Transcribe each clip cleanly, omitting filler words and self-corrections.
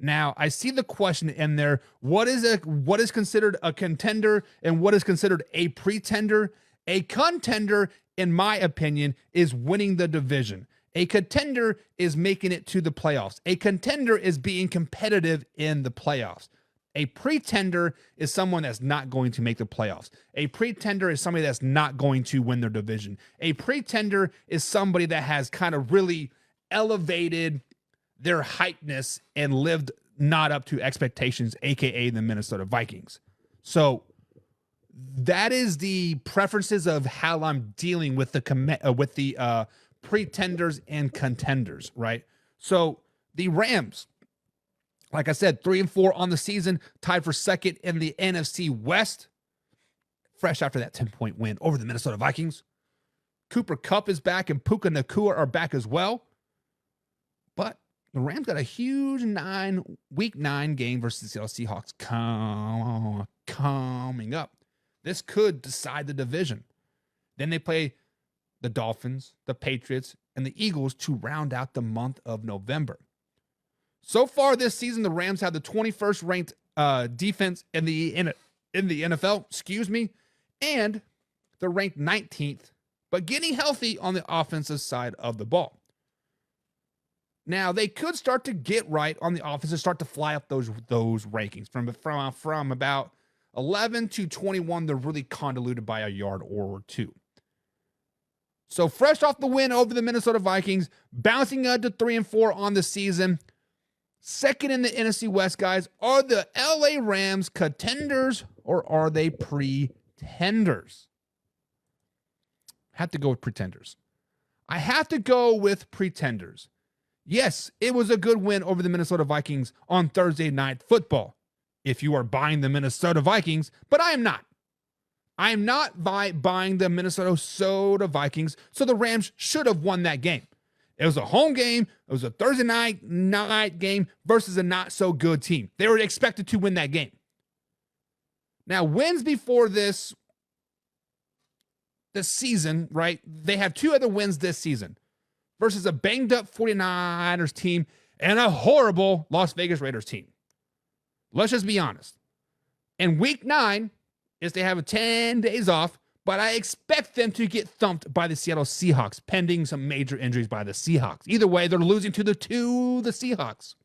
Now, I see the question in there. What is considered a contender and what is considered a pretender? A contender, in my opinion, is winning the division. A contender is making it to the playoffs. A contender is being competitive in the playoffs. A pretender is someone that's not going to make the playoffs. A pretender is somebody that's not going to win their division. A pretender is somebody that has kind of really elevated their hypeness and lived not up to expectations, aka the Minnesota Vikings. So that is the preferences of how I'm dealing with the pretenders and contenders, right? So the Rams, like I said, 3-4 on the season, tied for second in the NFC West, fresh after that 10-point win over the Minnesota Vikings. Cooper Kupp is back and Puka Nacua are back as well. But the Rams got a huge week 9 game versus the Seattle Seahawks coming up. This could decide the division. Then they play the Dolphins, the Patriots, and the Eagles to round out the month of November. So far this season, the Rams have the 21st ranked defense in the NFL, and they're ranked 19th, but getting healthy on the offensive side of the ball. Now, they could start to get right on the offense and start to fly up those rankings from about 11 to 21. They're really convoluted by a yard or two. So fresh off the win over the Minnesota Vikings, bouncing up to 3-4 on the season. Second in the NFC West, guys. Are the LA Rams contenders or are they pretenders? I have to go with pretenders. I have to go with pretenders. Yes, it was a good win over the Minnesota Vikings on Thursday Night Football, if you are buying the Minnesota Vikings, but I am not. I am not buying the Minnesota Vikings, so the Rams should have won that game. It was a home game. It was a Thursday night game versus a not-so-good team. They were expected to win that game. Now, wins before this season, right? They have 2 other wins this season versus a banged-up 49ers team and a horrible Las Vegas Raiders team. Let's just be honest. In week 9, is they have 10 days off, but I expect them to get thumped by the Seattle Seahawks, pending some major injuries by the Seahawks. Either way, they're losing to the Seahawks.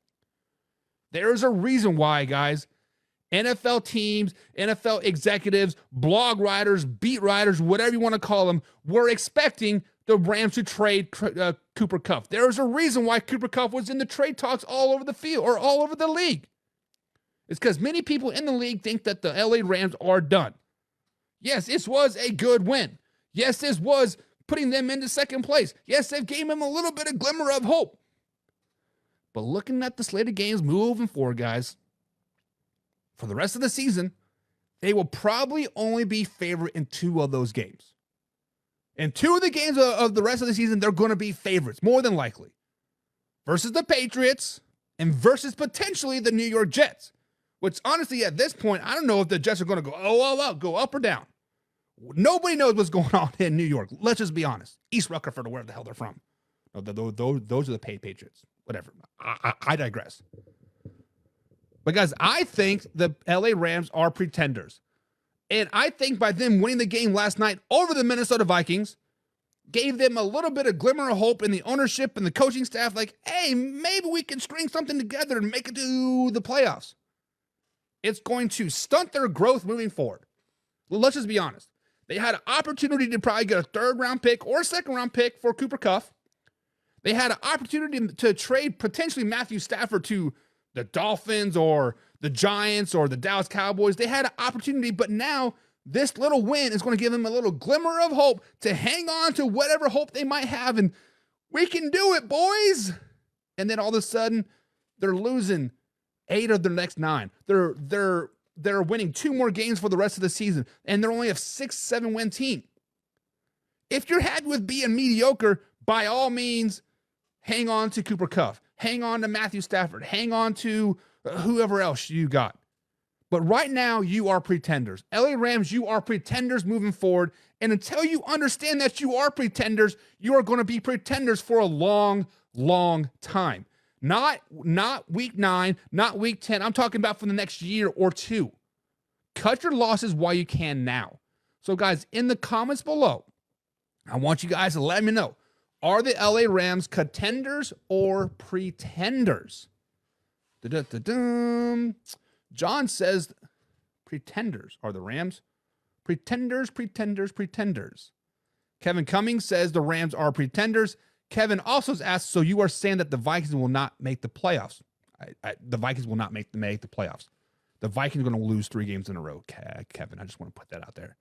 There's a reason why, guys. NFL teams, NFL executives, blog writers, beat writers, whatever you want to call them, were expecting the Rams to trade Cooper Kupp. There's a reason why Cooper Kupp was in the trade talks all over the field or all over the league. It's because many people in the league think that the LA Rams are done. Yes, this was a good win. Yes, this was putting them into second place. Yes, they've gave them a little bit of glimmer of hope. But looking at the slate of games moving forward, guys, for the rest of the season, they will probably only be favored in 2 of those games. In 2 of the games of the rest of the season, they're going to be favorites, more than likely. Versus the Patriots and versus potentially the New York Jets. Which, honestly, at this point, I don't know if the Jets are going to go up or down. Nobody knows what's going on in New York. Let's just be honest. East Rutherford or wherever the hell they're from. No, those are the paid Patriots. Whatever. I digress. But, guys, I think the LA Rams are pretenders. And I think by them winning the game last night over the Minnesota Vikings, gave them a little bit of glimmer of hope in the ownership and the coaching staff. Like, hey, maybe we can string something together and make it to the playoffs. It's going to stunt their growth moving forward. Let's just be honest. They had an opportunity to probably get a 3rd-round pick or a 2nd-round pick for Cooper Kupp. They had an opportunity to trade potentially Matthew Stafford to the Dolphins or the Giants or the Dallas Cowboys. They had an opportunity, but now this little win is going to give them a little glimmer of hope to hang on to whatever hope they might have, and we can do it, boys. And then all of a sudden, they're losing 8 of their next 9. They're winning 2 more games for the rest of the season, and they're only a 6-7 win team. If you're happy with being mediocre, by all means, hang on to Cooper Kupp. Hang on to Matthew Stafford. Hang on to whoever else you got. But right now, you are pretenders. LA Rams, you are pretenders moving forward. And until you understand that you are pretenders, you are going to be pretenders for a long, long time. Not week 9, not week 10. I'm talking about for the next year or two. Cut your losses while you can now. So, guys, in the comments below, I want you guys to let me know, are the LA Rams contenders or pretenders? John says pretenders are the Rams. Pretenders. Kevin Cummings says the Rams are pretenders. Kevin also asked, so you are saying that the Vikings will not make the playoffs? The Vikings will not make the playoffs. The Vikings are going to lose 3 games in a row, Kevin. I just want to put that out there.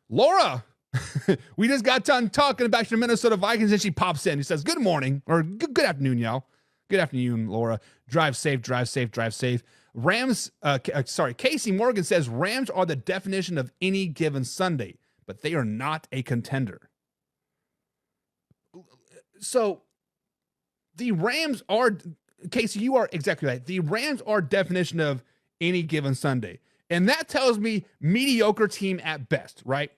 Laura, we just got done talking about your Minnesota Vikings, and she pops in. She says, good morning, or good afternoon, y'all. Good afternoon, Laura. Drive safe. Rams, Casey Morgan says, Rams are the definition of any given Sunday, but they are not a contender. So the Rams are, Casey, you are exactly right. The Rams are definition of any given Sunday. And that tells me mediocre team at best, right?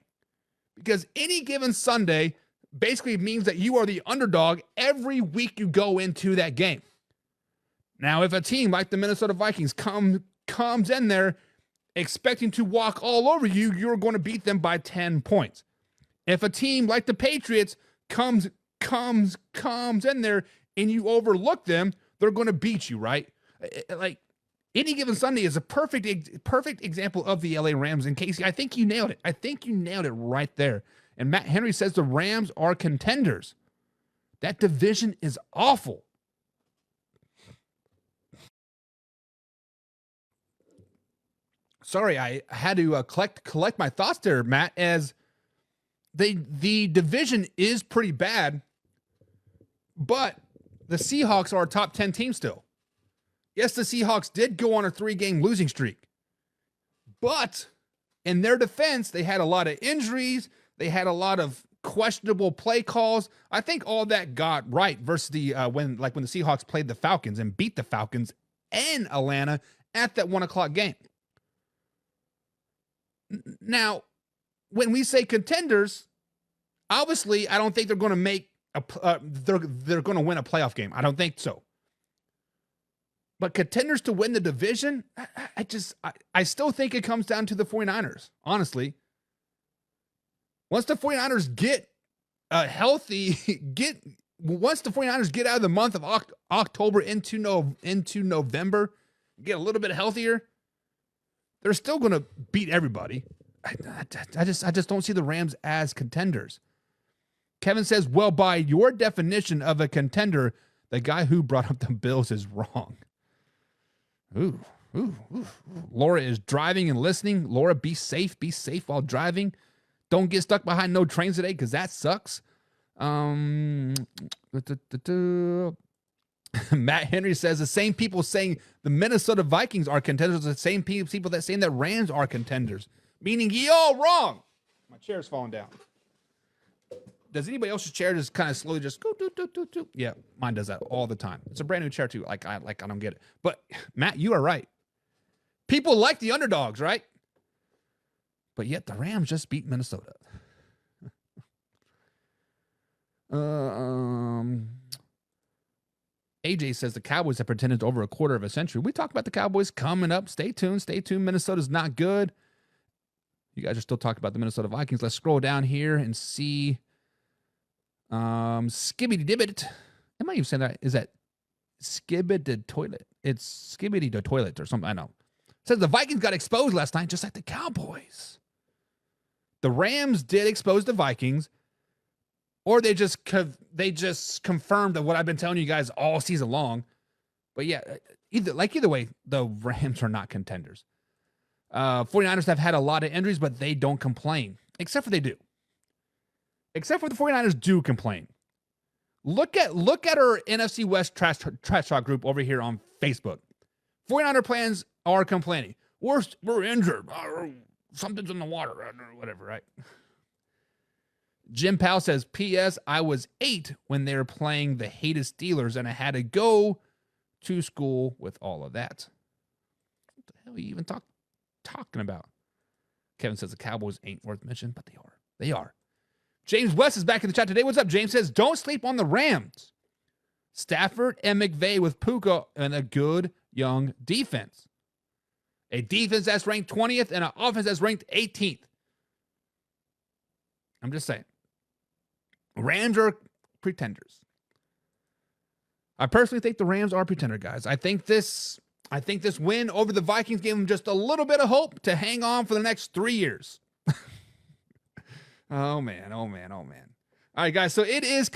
Because any given Sunday basically means that you are the underdog every week you go into that game. Now, if a team like the Minnesota Vikings comes in there expecting to walk all over you, you're going to beat them by 10 points. If a team like the Patriots comes in there and you overlook them, they're going to beat you, right? Like, any given Sunday is a perfect example of the LA Rams. And Casey, I think you nailed it. Right there. And Matt Henry says the Rams are contenders. That division is awful. Sorry, I had to collect my thoughts there, Matt, as the division is pretty bad, but the Seahawks are a top 10 team still. Yes, the Seahawks did go on a 3-game losing streak, but in their defense, they had a lot of injuries. They had a lot of questionable play calls. I think all that got right versus the when the Seahawks played the Falcons and beat the Falcons in Atlanta at that 1:00 game. Now, when we say contenders, obviously, I don't think they're going to make they're going to win a playoff game. I don't think so. But contenders to win the division, I still think it comes down to the 49ers, honestly. Once the 49ers get once the 49ers get out of the month of October into November, get a little bit healthier, they're still going to beat everybody. I just don't see the Rams as contenders. Kevin says, well, by your definition of a contender, the guy who brought up the Bills is wrong. Ooh. Laura is driving and listening. Laura, be safe while driving. Don't get stuck behind no trains today, because that sucks. Matt Henry says the same people saying the Minnesota Vikings are contenders are the same people that saying that Rams are contenders, meaning ye all wrong. My chair's falling down. Does anybody else's chair just kind of slowly just go do? Yeah, mine does that all the time. It's a brand new chair too. I don't get it. But Matt, you are right. People like the underdogs, right? But yet the Rams just beat Minnesota. AJ says the Cowboys have pretended over a quarter of a century. We talk about the Cowboys coming up. Stay tuned. Minnesota's not good. You guys are still talking about the Minnesota Vikings. Let's scroll down here and see. Skibbity Dibbit. Am I even saying that? Is that Skibbity Toilet? It's Skibbity the Toilet or something. I know. It says the Vikings got exposed last night, just like the Cowboys. The Rams did expose the Vikings, or they just confirmed that what I've been telling you guys all season long. But yeah, either way, the Rams are not contenders. 49ers have had a lot of injuries, but they don't complain. Except for the 49ers do complain. Look at our NFC West trash talk group over here on Facebook. 49er fans are complaining. We're injured. Something's in the water. Whatever, right? Jim Powell says, P.S. I was 8 when they were playing the hated Steelers, and I had to go to school with all of that. What the hell are you even talking about? Kevin says the Cowboys ain't worth mentioning, but they are. They are. James West is back in the chat today. What's up? James says, don't sleep on the Rams. Stafford and McVay with Puka and a good young defense. A defense that's ranked 20th and an offense that's ranked 18th. I'm just saying. Rams are pretenders. I personally think the Rams are pretender, guys. I think this win over the Vikings gave them just a little bit of hope to hang on for the next 3 years. Oh, man. All right, guys. So it is